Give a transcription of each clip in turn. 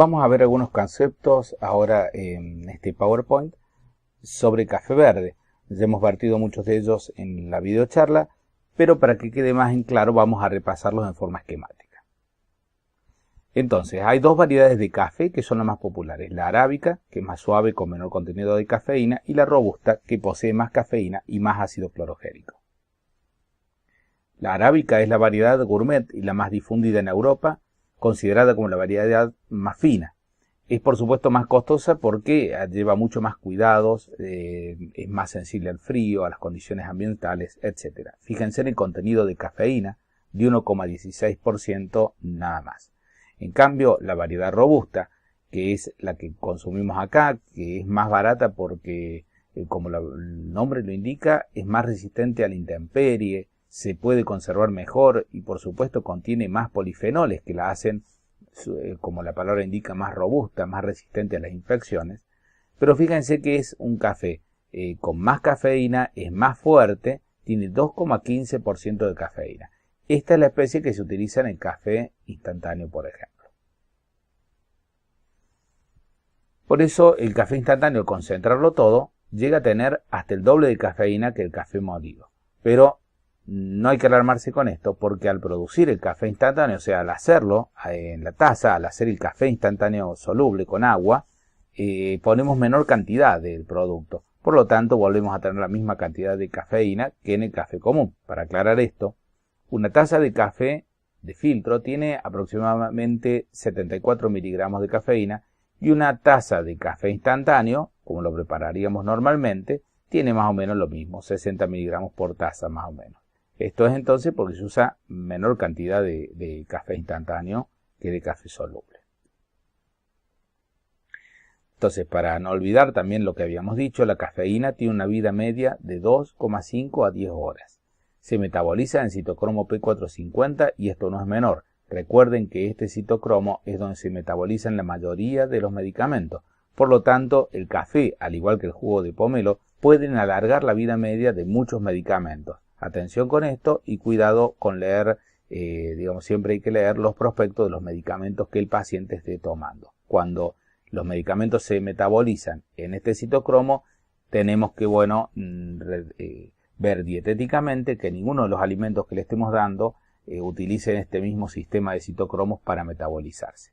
Vamos a ver algunos conceptos ahora en este PowerPoint sobre café verde. Ya hemos vertido muchos de ellos en la videocharla, pero para que quede más en claro vamos a repasarlos en forma esquemática. Entonces, hay dos variedades de café que son las más populares. La arábica, que es más suave con menor contenido de cafeína, y la robusta, que posee más cafeína y más ácido clorogénico. La arábica es la variedad gourmet y la más difundida en Europa, considerada como la variedad más fina. Es por supuesto más costosa porque lleva mucho más cuidados, es más sensible al frío, a las condiciones ambientales, etc. Fíjense en el contenido de cafeína de 1,16% nada más. En cambio, la variedad robusta, que es la que consumimos acá, que es más barata porque, como el nombre lo indica, es más resistente a la intemperie, se puede conservar mejor y por supuesto contiene más polifenoles que la hacen, como la palabra indica, más robusta, más resistente a las infecciones. Pero fíjense que es un café con más cafeína, es más fuerte, tiene 2,15% de cafeína. Esta es la especie que se utiliza en el café instantáneo, por ejemplo. Por eso el café instantáneo, al concentrarlo todo, llega a tener hasta el doble de cafeína que el café molido. Pero no hay que alarmarse con esto porque al producir el café instantáneo, o sea, al hacerlo en la taza, al hacer el café instantáneo soluble con agua, ponemos menor cantidad del producto. Por lo tanto, volvemos a tener la misma cantidad de cafeína que en el café común. Para aclarar esto, una taza de café de filtro tiene aproximadamente 74 miligramos de cafeína y una taza de café instantáneo, como lo prepararíamos normalmente, tiene más o menos lo mismo, 60 miligramos por taza más o menos. Esto es entonces porque se usa menor cantidad de café instantáneo que de café soluble. Entonces, para no olvidar también lo que habíamos dicho, la cafeína tiene una vida media de 2,5 a 10 horas. Se metaboliza en citocromo P450 y esto no es menor. Recuerden que este citocromo es donde se metabolizan la mayoría de los medicamentos. Por lo tanto, el café, al igual que el jugo de pomelo, pueden alargar la vida media de muchos medicamentos. Atención con esto y cuidado con leer, siempre hay que leer los prospectos de los medicamentos que el paciente esté tomando. Cuando los medicamentos se metabolizan en este citocromo, tenemos que, ver dietéticamente que ninguno de los alimentos que le estemos dando utilicen este mismo sistema de citocromos para metabolizarse.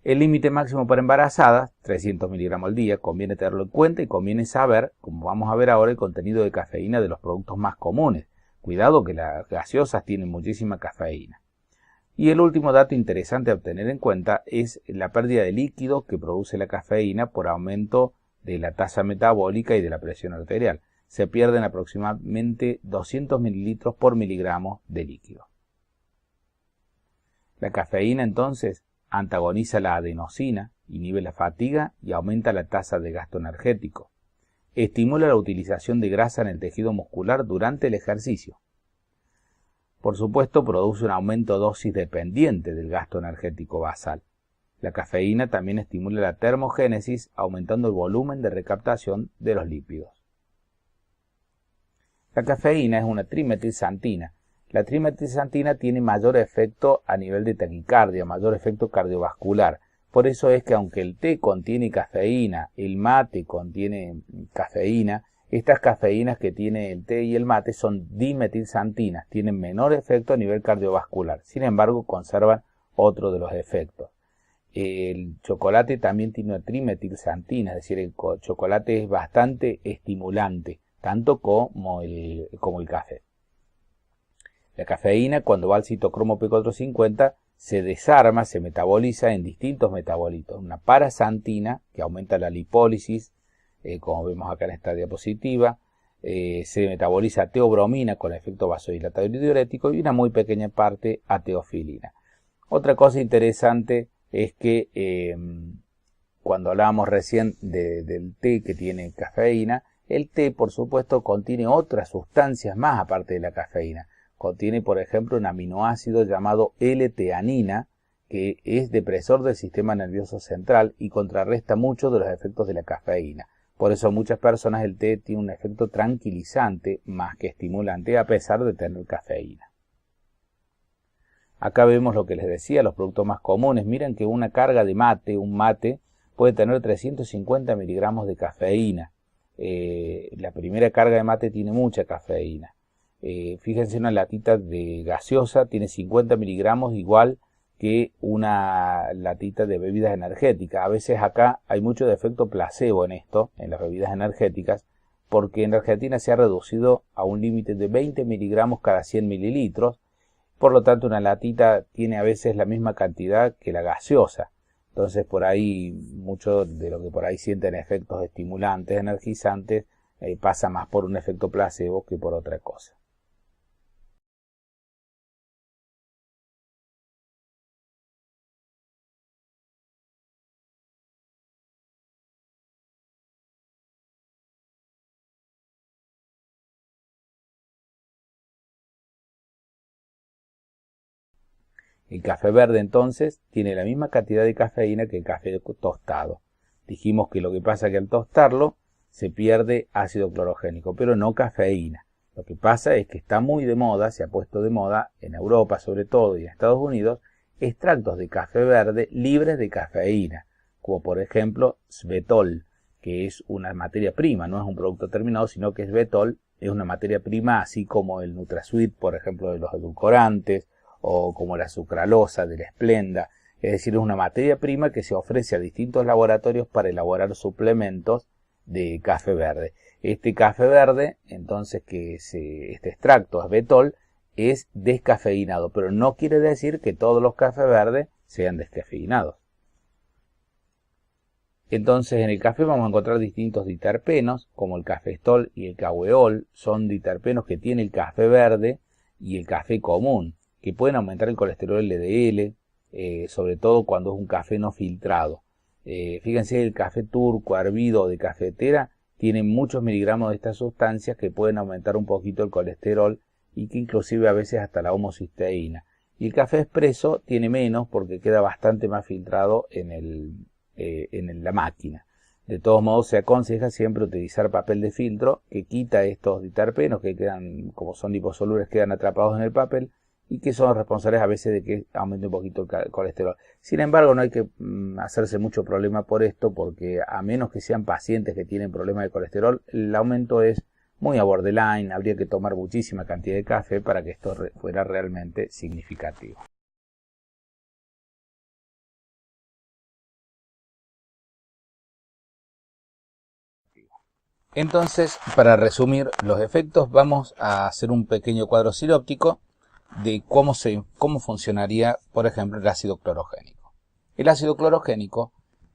El límite máximo para embarazadas, 300 miligramos al día, conviene tenerlo en cuenta y conviene saber, como vamos a ver ahora, el contenido de cafeína de los productos más comunes. Cuidado que las gaseosas tienen muchísima cafeína. Y el último dato interesante a tener en cuenta es la pérdida de líquido que produce la cafeína por aumento de la tasa metabólica y de la presión arterial. Se pierden aproximadamente 200 mililitros por miligramo de líquido. La cafeína entonces antagoniza la adenosina, inhibe la fatiga y aumenta la tasa de gasto energético. Estimula la utilización de grasa en el tejido muscular durante el ejercicio. Por supuesto, produce un aumento dosis dependiente del gasto energético basal. La cafeína también estimula la termogénesis, aumentando el volumen de recaptación de los lípidos. La cafeína es una trimetilxantina. La trimetilxantina tiene mayor efecto a nivel de taquicardia, mayor efecto cardiovascular. Por eso es que aunque el té contiene cafeína, el mate contiene cafeína, estas cafeínas que tiene el té y el mate son dimetilxantinas, tienen menor efecto a nivel cardiovascular. Sin embargo, conservan otro de los efectos. El chocolate también tiene una trimetilxantina, es decir, el chocolate es bastante estimulante, tanto como el café. La cafeína, cuando va al citocromo P450, se desarma, se metaboliza en distintos metabolitos. Una paraxantina, que aumenta la lipólisis, como vemos acá en esta diapositiva. Se metaboliza teobromina con efecto vasodilatador y diurético y una muy pequeña parte a teofilina. Otra cosa interesante es que cuando hablábamos recién del té que tiene cafeína, el té, por supuesto, contiene otras sustancias más aparte de la cafeína. Contiene, por ejemplo, un aminoácido llamado L-teanina, que es depresor del sistema nervioso central y contrarresta muchos de los efectos de la cafeína. Por eso muchas personas el té tiene un efecto tranquilizante más que estimulante a pesar de tener cafeína. Acá vemos lo que les decía, los productos más comunes. Miren que una carga de mate, un mate, puede tener 350 miligramos de cafeína. La primera carga de mate tiene mucha cafeína. Fíjense, una latita de gaseosa tiene 50 miligramos, igual que una latita de bebidas energéticas. A veces acá hay mucho de efecto placebo en esto, en las bebidas energéticas, porque en Argentina se ha reducido a un límite de 20 miligramos cada 100 mililitros. Por lo tanto, una latita tiene a veces la misma cantidad que la gaseosa. Entonces, por ahí, mucho de lo que por ahí sienten efectos estimulantes, energizantes, pasa más por un efecto placebo que por otra cosa. El café verde entonces tiene la misma cantidad de cafeína que el café tostado. Dijimos que lo que pasa es que al tostarlo se pierde ácido clorogénico, pero no cafeína. Lo que pasa es que está muy de moda, se ha puesto de moda en Europa sobre todo y en Estados Unidos, extractos de café verde libres de cafeína, como por ejemplo Svetol, que es una materia prima, no es un producto terminado, sino que Svetol es una materia prima, así como el NutraSweet, por ejemplo, de los edulcorantes, o como la sucralosa de la Splenda. Es decir, es una materia prima que se ofrece a distintos laboratorios para elaborar suplementos de café verde. Este café verde, entonces, este extracto Svetol, es descafeinado, pero no quiere decir que todos los cafés verdes sean descafeinados. Entonces, en el café vamos a encontrar distintos diterpenos, como el cafestol y el caweol. Son diterpenos que tiene el café verde y el café común, que pueden aumentar el colesterol LDL, sobre todo cuando es un café no filtrado. Fíjense, el café turco, hervido de cafetera, tiene muchos miligramos de estas sustancias que pueden aumentar un poquito el colesterol y que inclusive a veces hasta la homocisteína. Y el café expreso tiene menos porque queda bastante más filtrado en la máquina. De todos modos, se aconseja siempre utilizar papel de filtro que quita estos diterpenos que quedan, como son liposolubles, quedan atrapados en el papel y que son responsables a veces de que aumente un poquito el colesterol. Sin embargo, no hay que hacerse mucho problema por esto, porque a menos que sean pacientes que tienen problemas de colesterol, el aumento es muy a borderline. Habría que tomar muchísima cantidad de café para que esto fuera realmente significativo. Entonces, para resumir los efectos, vamos a hacer un pequeño cuadro sinóptico de cómo funcionaría, por ejemplo, el ácido clorogénico. El ácido clorogénico,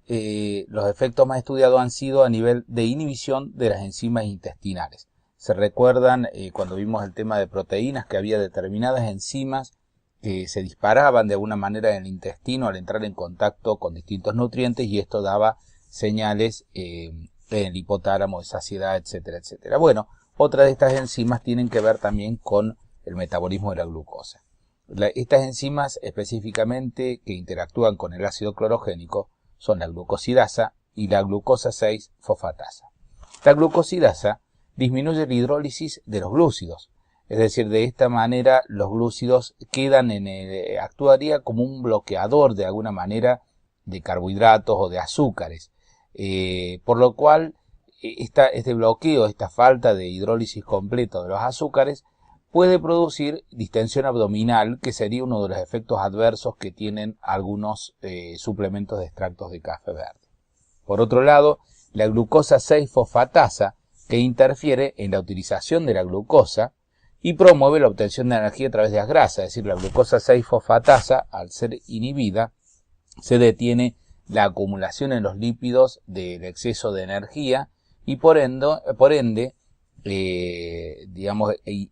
los efectos más estudiados han sido a nivel de inhibición de las enzimas intestinales. Se recuerdan cuando vimos el tema de proteínas, que había determinadas enzimas que se disparaban de alguna manera en el intestino al entrar en contacto con distintos nutrientes, y esto daba señales en el hipotálamo de saciedad, etcétera, etcétera. Bueno, otras de estas enzimas tienen que ver también con el metabolismo de la glucosa. Estas enzimas específicamente que interactúan con el ácido clorogénico son la glucosidasa y la glucosa 6-fosfatasa. La glucosidasa disminuye la hidrólisis de los glúcidos, es decir, de esta manera los glúcidos quedan actuaría como un bloqueador de alguna manera de carbohidratos o de azúcares, por lo cual este bloqueo, esta falta de hidrólisis completa de los azúcares puede producir distensión abdominal, que sería uno de los efectos adversos que tienen algunos suplementos de extractos de café verde. Por otro lado, la glucosa 6-fosfatasa, que interfiere en la utilización de la glucosa y promueve la obtención de energía a través de las grasas, es decir, la glucosa 6-fosfatasa, al ser inhibida, se detiene la acumulación en los lípidos del exceso de energía y por ende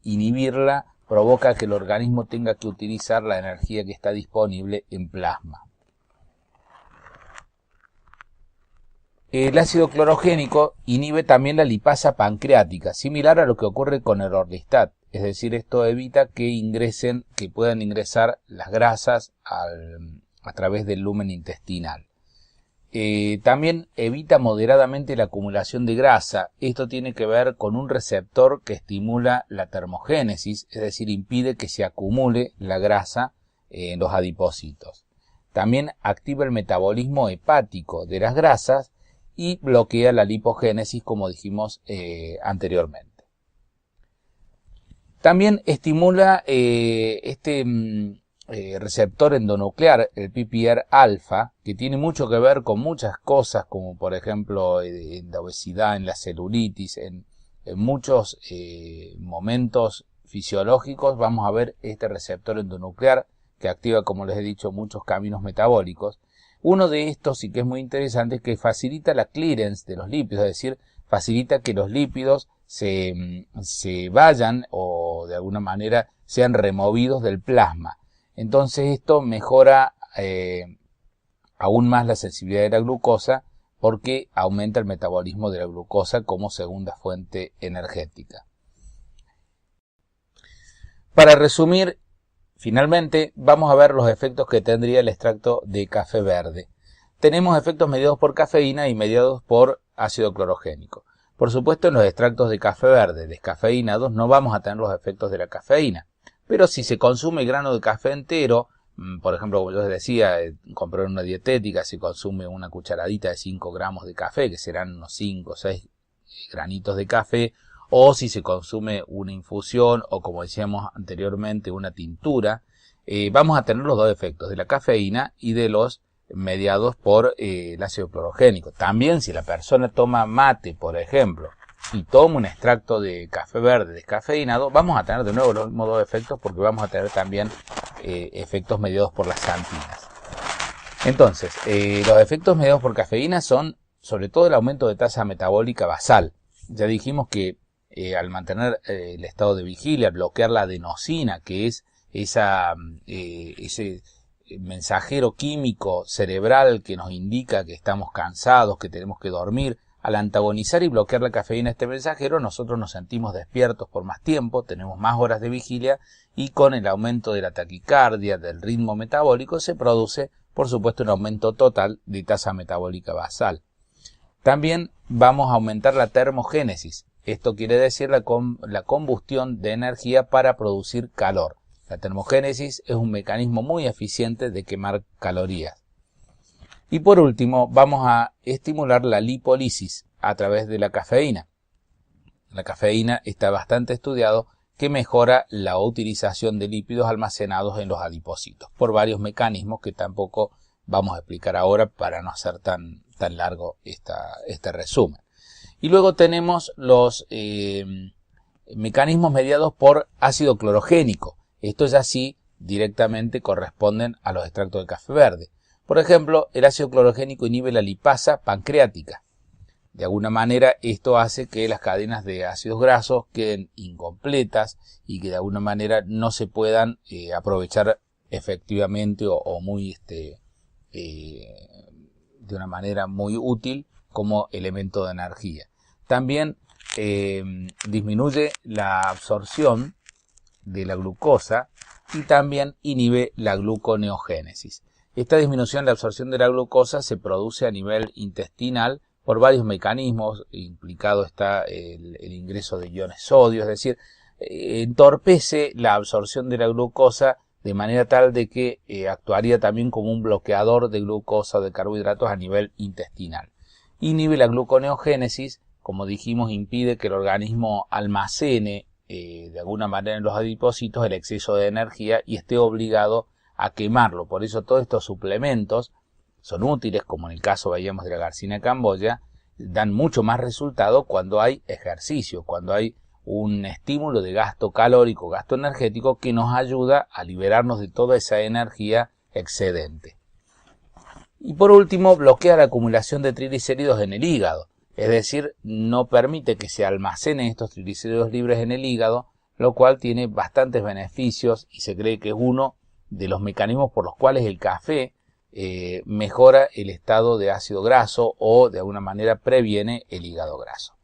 inhibirla provoca que el organismo tenga que utilizar la energía que está disponible en plasma. El ácido clorogénico inhibe también la lipasa pancreática, similar a lo que ocurre con el orlistat, es decir, esto evita que puedan ingresar las grasas a través del lumen intestinal. También evita moderadamente la acumulación de grasa. Esto tiene que ver con un receptor que estimula la termogénesis, es decir, impide que se acumule la grasa en los adipocitos. También activa el metabolismo hepático de las grasas y bloquea la lipogénesis, como dijimos anteriormente. También estimula receptor endonuclear, el PPR-alfa, que tiene mucho que ver con muchas cosas, como por ejemplo en la obesidad, en la celulitis, en muchos momentos fisiológicos vamos a ver este receptor endonuclear que activa, como les he dicho, muchos caminos metabólicos. Uno de estos, y que es muy interesante, es que facilita la clearance de los lípidos, es decir, facilita que los lípidos se vayan o de alguna manera sean removidos del plasma. Entonces esto mejora aún más la sensibilidad de la glucosa porque aumenta el metabolismo de la glucosa como segunda fuente energética. Para resumir, finalmente vamos a ver los efectos que tendría el extracto de café verde. Tenemos efectos mediados por cafeína y mediados por ácido clorogénico. Por supuesto, en los extractos de café verde descafeinados no vamos a tener los efectos de la cafeína. Pero si se consume grano de café entero, por ejemplo, como yo les decía, comprar una dietética, se consume una cucharadita de 5 gramos de café, que serán unos 5 o 6 granitos de café, o si se consume una infusión o, como decíamos anteriormente, una tintura, vamos a tener los dos efectos, de la cafeína y de los mediados por el ácido clorogénico. También si la persona toma mate, por ejemplo, y toma un extracto de café verde descafeinado, vamos a tener de nuevo los mismos dos efectos porque vamos a tener también efectos mediados por las xantinas. Entonces, los efectos mediados por cafeína son sobre todo el aumento de tasa metabólica basal. Ya dijimos que al mantener el estado de vigilia, bloquear la adenosina, que es ese mensajero químico cerebral que nos indica que estamos cansados, que tenemos que dormir, al antagonizar y bloquear la cafeína, este mensajero, nosotros nos sentimos despiertos por más tiempo, tenemos más horas de vigilia y con el aumento de la taquicardia, del ritmo metabólico, se produce, por supuesto, un aumento total de tasa metabólica basal. También vamos a aumentar la termogénesis. Esto quiere decir la combustión de energía para producir calor. La termogénesis es un mecanismo muy eficiente de quemar calorías. Y por último, vamos a estimular la lipólisis a través de la cafeína. La cafeína está bastante estudiado que mejora la utilización de lípidos almacenados en los adipocitos por varios mecanismos que tampoco vamos a explicar ahora para no hacer tan largo este resumen. Y luego tenemos los mecanismos mediados por ácido clorogénico. Estos ya sí directamente corresponden a los extractos de café verde. Por ejemplo, el ácido clorogénico inhibe la lipasa pancreática. De alguna manera esto hace que las cadenas de ácidos grasos queden incompletas y que de alguna manera no se puedan aprovechar efectivamente o muy de una manera muy útil como elemento de energía. También disminuye la absorción de la glucosa y también inhibe la gluconeogénesis. Esta disminución de la absorción de la glucosa se produce a nivel intestinal por varios mecanismos. Implicado está el ingreso de iones sodio, es decir, entorpece la absorción de la glucosa de manera tal de que actuaría también como un bloqueador de glucosa o de carbohidratos a nivel intestinal. Inhibe la gluconeogénesis, como dijimos, impide que el organismo almacene de alguna manera en los adipocitos el exceso de energía y esté obligado a quemarlo. Por eso todos estos suplementos son útiles, como en el caso veíamos de la Garcinia camboya, dan mucho más resultado cuando hay ejercicio, cuando hay un estímulo de gasto calórico, gasto energético que nos ayuda a liberarnos de toda esa energía excedente. Y por último, bloquea la acumulación de triglicéridos en el hígado, es decir, no permite que se almacenen estos triglicéridos libres en el hígado, lo cual tiene bastantes beneficios y se cree que es uno de los mecanismos por los cuales el café mejora el estado de ácido graso o de alguna manera previene el hígado graso.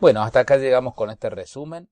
Bueno, hasta acá llegamos con este resumen.